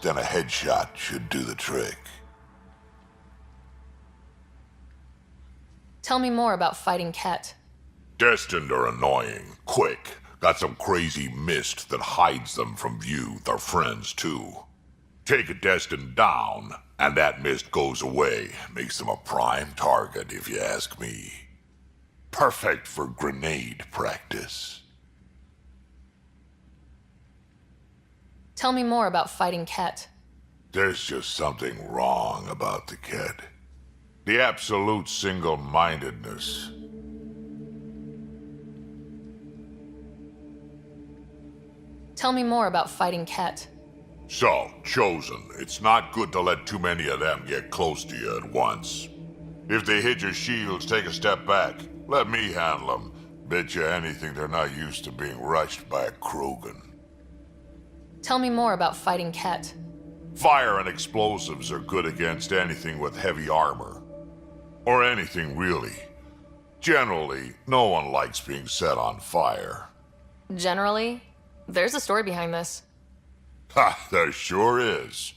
then a headshot should do the trick. Tell me more about fighting Ket. Destined are annoying, quick, got some crazy mist that hides them from view, their friends too. Take a Destined down, and that mist goes away, makes them a prime target if you ask me. Perfect for grenade practice. Tell me more about fighting Ket. There's just something wrong about the kid. The absolute single-mindedness. Tell me more about fighting Ket. So, Chosen, it's not good to let too many of them get close to you at once. If they hit your shields, take a step back. Let me handle them. Bet you anything they're not used to being rushed by a Krogan. Tell me more about fighting Ket. Fire and explosives are good against anything with heavy armor. Or anything, really. Generally, no one likes being set on fire. Generally? There's a story behind this. Ha, there sure is.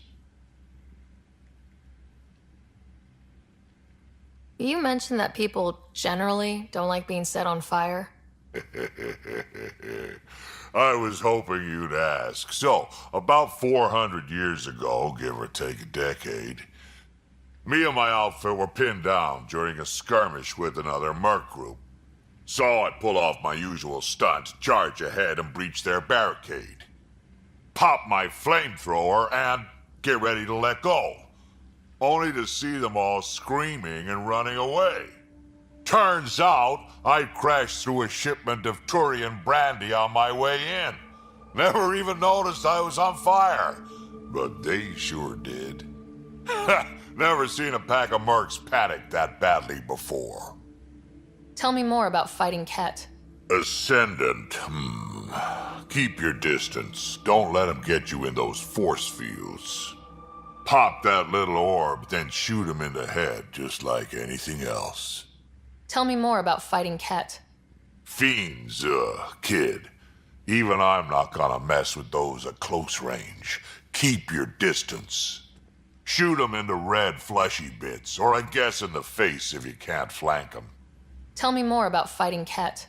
You mentioned that people generally don't like being set on fire. I was hoping you'd ask. So, about 400 years ago, give or take a decade, me and my outfit were pinned down during a skirmish with another merc group. So I pull off my usual stunt, charge ahead and breach their barricade. Pop my flamethrower and get ready to let go. Only to see them all screaming and running away. Turns out, I crashed through a shipment of Turian brandy on my way in. Never even noticed I was on fire. But they sure did. Never seen a pack of mercs panic that badly before. Tell me more about fighting Ket. Ascendant, Keep your distance. Don't let them get you in those force fields. Pop that little orb, then shoot him in the head, just like anything else. Tell me more about fighting Ket. Fiends, kid. Even I'm not gonna mess with those at close range. Keep your distance. Shoot them in the red fleshy bits, or I guess in the face if you can't flank them. Tell me more about fighting Ket.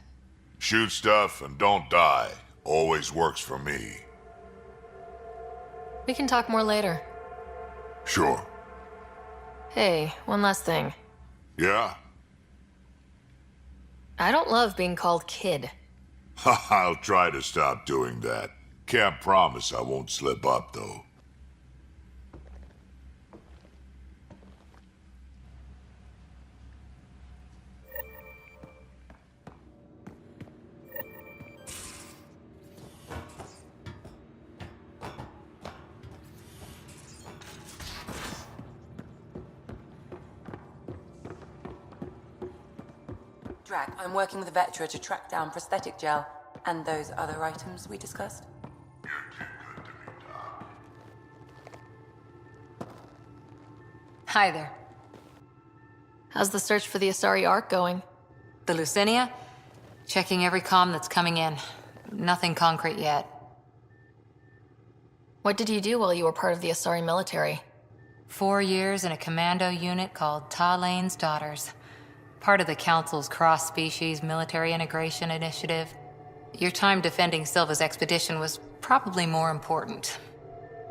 Shoot stuff and don't die. Always works for me. We can talk more later. Sure. Hey, one last thing. Yeah? I don't love being called kid. I'll try to stop doing that. Can't promise I won't slip up, though. Drac, I'm working with Vetra to track down prosthetic gel and those other items we discussed. You're too good to me, Doc. Hi there. How's the search for the Asari Ark going? The Lucinia? Checking every comm that's coming in. Nothing concrete yet. What did you do while you were part of the Asari military? 4 years in a commando unit called Talane's Daughters. Part of the Council's cross-species military integration initiative. Your time defending Silva's expedition was probably more important.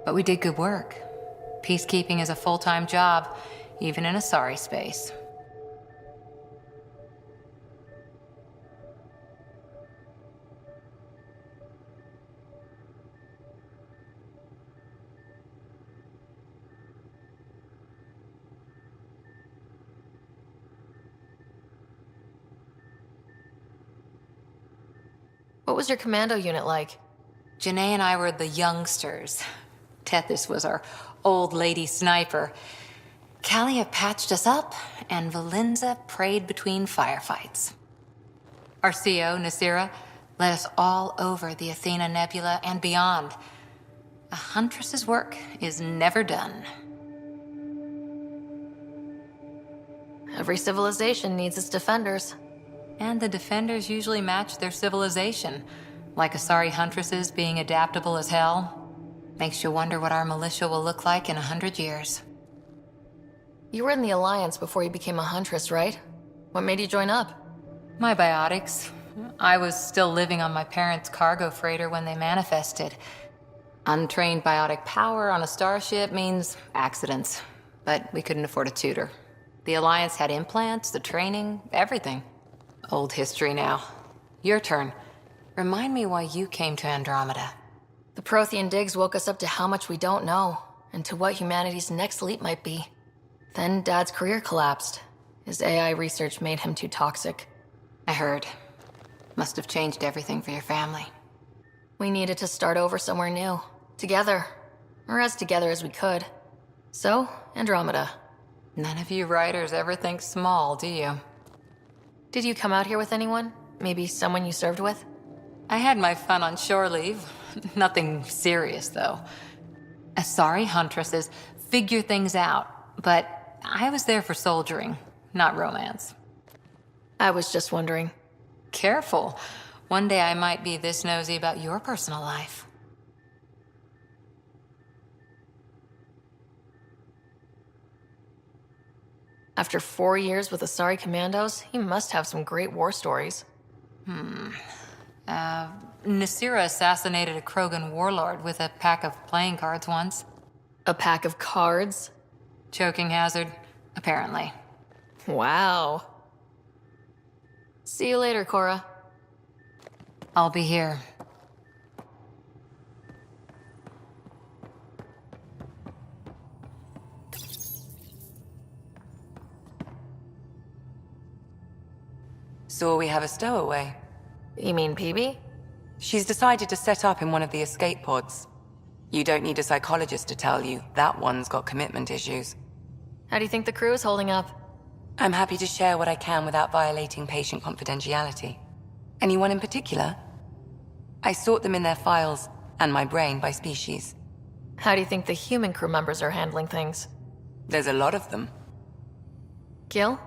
But we did good work. Peacekeeping is a full-time job, even in Asari space. What was your commando unit like? Janae and I were the youngsters. Tethys was our old lady sniper. Kalia patched us up, and Valenza prayed between firefights. Our CO, Nasira, led us all over the Athena Nebula and beyond. A huntress's work is never done. Every civilization needs its defenders. And the defenders usually match their civilization, like Asari huntresses being adaptable as hell. Makes you wonder what our militia will look like in 100 years. You were in the Alliance before you became a huntress, right? What made you join up? My biotics. I was still living on my parents' cargo freighter when they manifested. Untrained biotic power on a starship means accidents, but we couldn't afford a tutor. The Alliance had implants, the training, everything. Old history now. Your turn. Remind me why you came to Andromeda. The Prothean digs woke us up to how much we don't know, and to what humanity's next leap might be. Then Dad's career collapsed. His AI research made him too toxic. I heard. Must have changed everything for your family. We needed to start over somewhere new. Together. Or as together as we could. So, Andromeda. None of you writers ever think small, do you? Did you come out here with anyone? Maybe someone you served with? I had my fun on shore leave. Nothing serious, though. Sorry, huntresses, figure things out. But I was there for soldiering, not romance. I was just wondering. Careful. One day I might be this nosy about your personal life. After 4 years with the Asari Commandos, he must have some great war stories. Nasira assassinated a Krogan warlord with a pack of playing cards once. A pack of cards? Choking hazard, apparently. Wow. See you later, Cora. I'll be here. So we have a stowaway. You mean PB? She's decided to set up in one of the escape pods. You don't need a psychologist to tell you that one's got commitment issues. How do you think the crew is holding up? I'm happy to share what I can without violating patient confidentiality. Anyone in particular? I sort them in their files and my brain by species. How do you think the human crew members are handling things? There's a lot of them. Gil?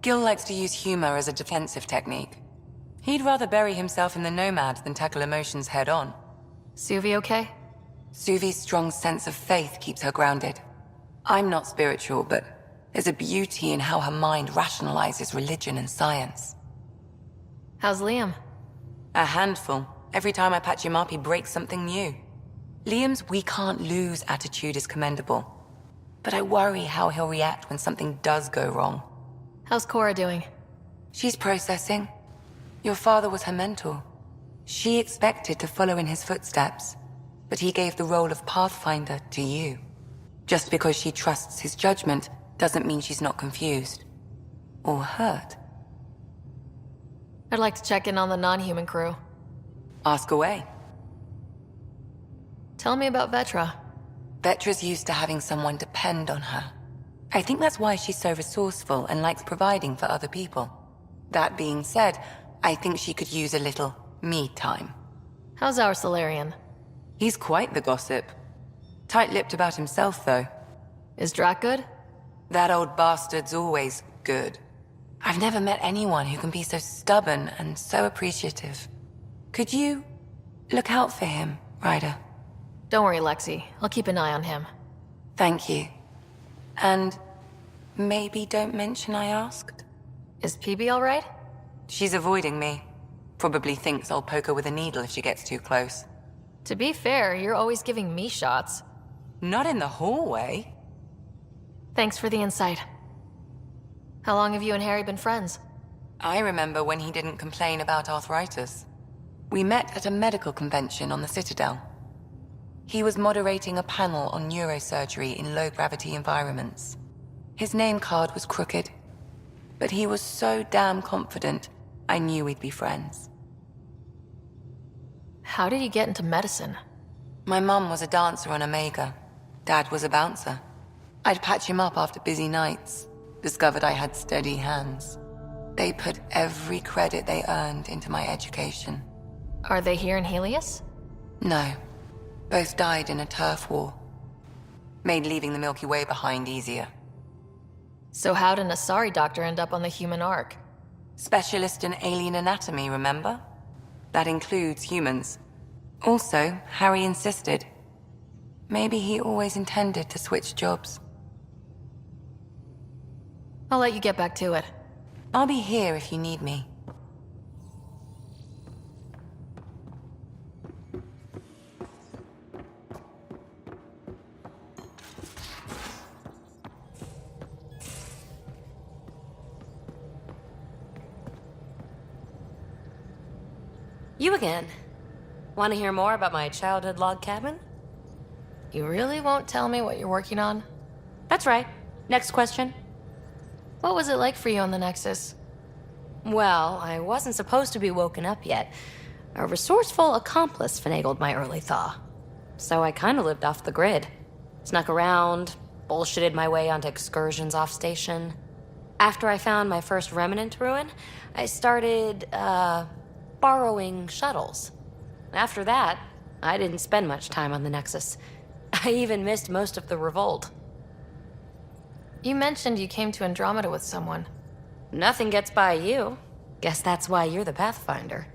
Gil likes to use humor as a defensive technique. He'd rather bury himself in the Nomad than tackle emotions head on. Suvi okay? Suvi's strong sense of faith keeps her grounded. I'm not spiritual, but there's a beauty in how her mind rationalizes religion and science. How's Liam? A handful. Every time I patch him up, he breaks something new. Liam's we can't lose attitude is commendable. But I worry how he'll react when something does go wrong. How's Cora doing? She's processing. Your father was her mentor. She expected to follow in his footsteps, but he gave the role of Pathfinder to you. Just because she trusts his judgment doesn't mean she's not confused. Or hurt. I'd like to check in on the non-human crew. Ask away. Tell me about Vetra. Vetra's used to having someone depend on her. I think that's why she's so resourceful and likes providing for other people. That being said, I think she could use a little me time. How's our Solarian? He's quite the gossip. Tight-lipped about himself, though. Is Drac good? That old bastard's always good. I've never met anyone who can be so stubborn and so appreciative. Could you look out for him, Ryder? Don't worry, Lexi. I'll keep an eye on him. Thank you. And maybe don't mention I asked? Is PB alright? She's avoiding me. Probably thinks I'll poke her with a needle if she gets too close. To be fair, you're always giving me shots. Not in the hallway. Thanks for the insight. How long have you and Harry been friends? I remember when he didn't complain about arthritis. We met at a medical convention on the Citadel. He was moderating a panel on neurosurgery in low-gravity environments. His name card was crooked, but he was so damn confident, I knew we'd be friends. How did you get into medicine? My mum was a dancer on Omega. Dad was a bouncer. I'd patch him up after busy nights. Discovered I had steady hands. They put every credit they earned into my education. Are they here in Helios? No. Both died in a turf war. Made leaving the Milky Way behind easier. So how did an Asari doctor end up on the human Ark? Specialist in alien anatomy, remember? That includes humans. Also, Harry insisted. Maybe he always intended to switch jobs. I'll let you get back to it. I'll be here if you need me. You again. Want to hear more about my childhood log cabin? You really won't tell me what you're working on? That's right. Next question. What was it like for you on the Nexus? Well, I wasn't supposed to be woken up yet. A resourceful accomplice finagled my early thaw. So I kind of lived off the grid. Snuck around, bullshitted my way onto excursions off station. After I found my first remnant ruin, I started, borrowing shuttles. After that, I didn't spend much time on the Nexus. I even missed most of the revolt. You mentioned you came to Andromeda with someone. Nothing gets by you. Guess that's why you're the Pathfinder.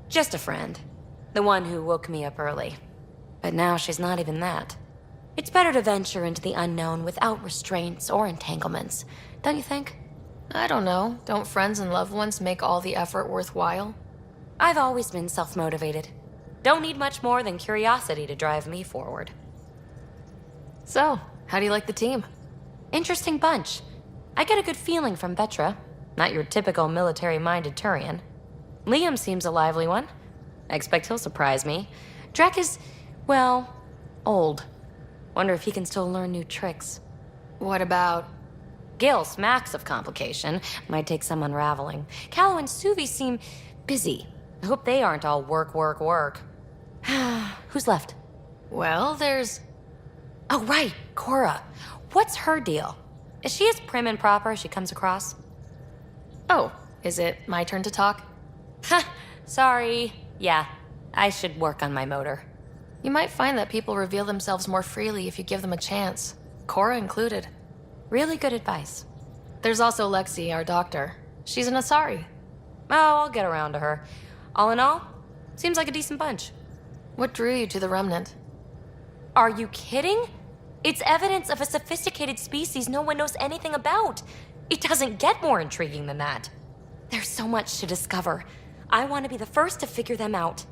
Just a friend. The one who woke me up early. But now she's not even that. It's better to venture into the unknown without restraints or entanglements, don't you think? I don't know. Don't friends and loved ones make all the effort worthwhile? I've always been self-motivated. Don't need much more than curiosity to drive me forward. So, how do you like the team? Interesting bunch. I get a good feeling from Vetra. Not your typical military-minded Turian. Liam seems a lively one. I expect he'll surprise me. Drek is, well, old. Wonder if he can still learn new tricks. What about... Gil smacks of complication. Might take some unraveling. Callow and Suvi seem busy. I hope they aren't all work, work, work. Who's left? Well, there's... Oh, right, Cora. What's her deal? Is she as prim and proper as she comes across? Oh, is it my turn to talk? Ha! Sorry. Yeah, I should work on my motor. You might find that people reveal themselves more freely if you give them a chance. Cora included. Really good advice. There's also Lexi, our doctor. She's an Asari. Oh, I'll get around to her. All in all, seems like a decent bunch. What drew you to the Remnant? Are you kidding? It's evidence of a sophisticated species no one knows anything about. It doesn't get more intriguing than that. There's so much to discover. I want to be the first to figure them out.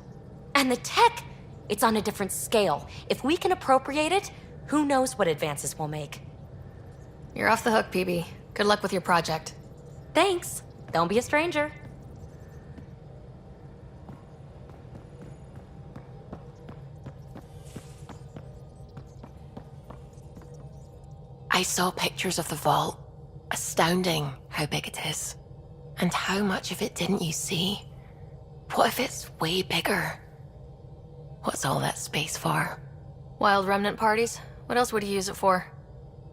And the tech, it's on a different scale. If we can appropriate it, who knows what advances we'll make. You're off the hook, PB. Good luck with your project. Thanks. Don't be a stranger. I saw pictures of the vault. Astounding how big it is. And how much of it didn't you see? What if it's way bigger? What's all that space for? Wild Remnant parties? What else would you use it for?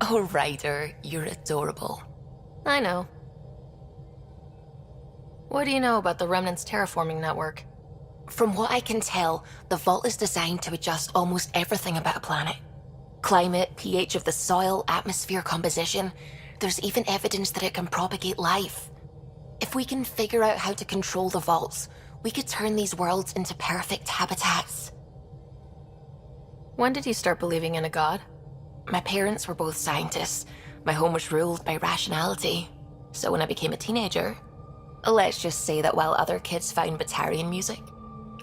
Oh, Ryder, you're adorable. I know. What do you know about the Remnant's terraforming network? From what I can tell, the vault is designed to adjust almost everything about a planet. Climate, pH of the soil, atmosphere composition. There's even evidence that it can propagate life. If we can figure out how to control the vaults, we could turn these worlds into perfect habitats. When did you start believing in a god? My parents were both scientists. My home was ruled by rationality. So when I became a teenager, let's just say that while other kids found Batarian music,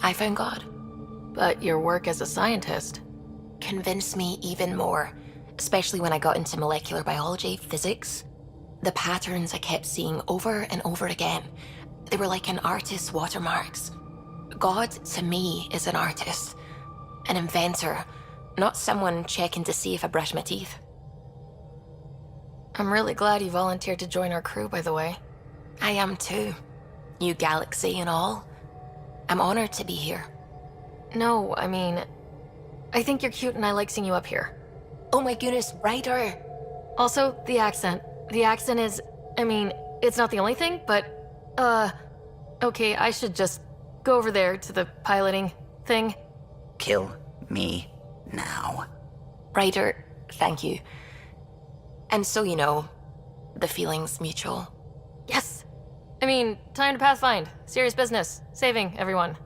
I found God. But your work as a scientist convinced me even more, especially when I got into molecular biology, physics. The patterns I kept seeing over and over again, they were like an artist's watermarks. God, to me, is an artist, an inventor, not someone checking to see if I brush my teeth. I'm really glad you volunteered to join our crew, by the way. I am too. New galaxy and all. I'm honored to be here. No, I mean, I think you're cute and I like seeing you up here. Oh my goodness, Ryder! Also, the accent. The accent is, I mean, it's not the only thing, but, okay, I should just go over there to the piloting thing. Kill me now. Ryder, thank you. And so you know, the feeling's mutual. Yes! I mean, time to pathfind. Serious business. Saving everyone.